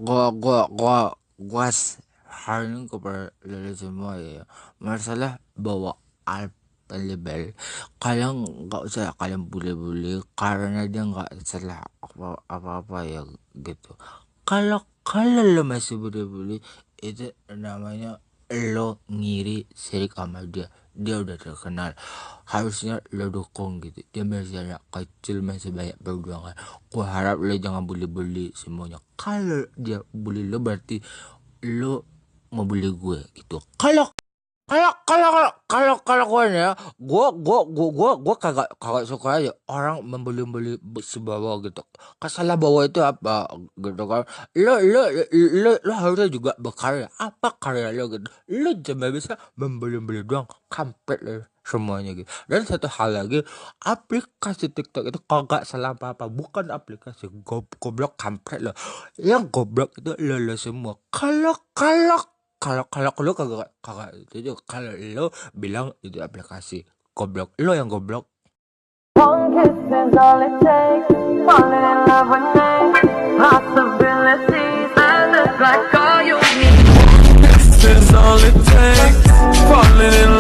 gua saranin kepada semua ya, masalah bawa alat label, kalian nggak usah kalian bully-bully karena dia nggak salah apa-apa ya gitu. Kalau lo masih bully-bully, itu namanya lo ngiri sirik sama dia. Dia udah terkenal, harusnya lo dukung gitu. Dia masih anak kecil, masih banyak perjuangan. Gua harap lo jangan bully-bully semuanya. Kalau dia bully lo, berarti lo mau bully gue gitu. Kalau gue ya, gue kagak suka aja orang membuli-buli si bawah gitu. Salah bawah itu apa gitu kan? Lo harusnya juga berkarya. Apa karya lo gitu? Lo cuma bisa membuli-buli doang, kampret lo semuanya gitu. Dan satu hal lagi, aplikasi TikTok itu kagak salah apa-apa, bukan aplikasi goblok kampret lo. Yang goblok itu lo semua. Kalau lo kagak itu, kalau lo bilang itu aplikasi goblok, lo yang goblok. One kiss is all it takes. Falling in love with me. Possibilities. And it's like all you need. This is all it takes. Falling in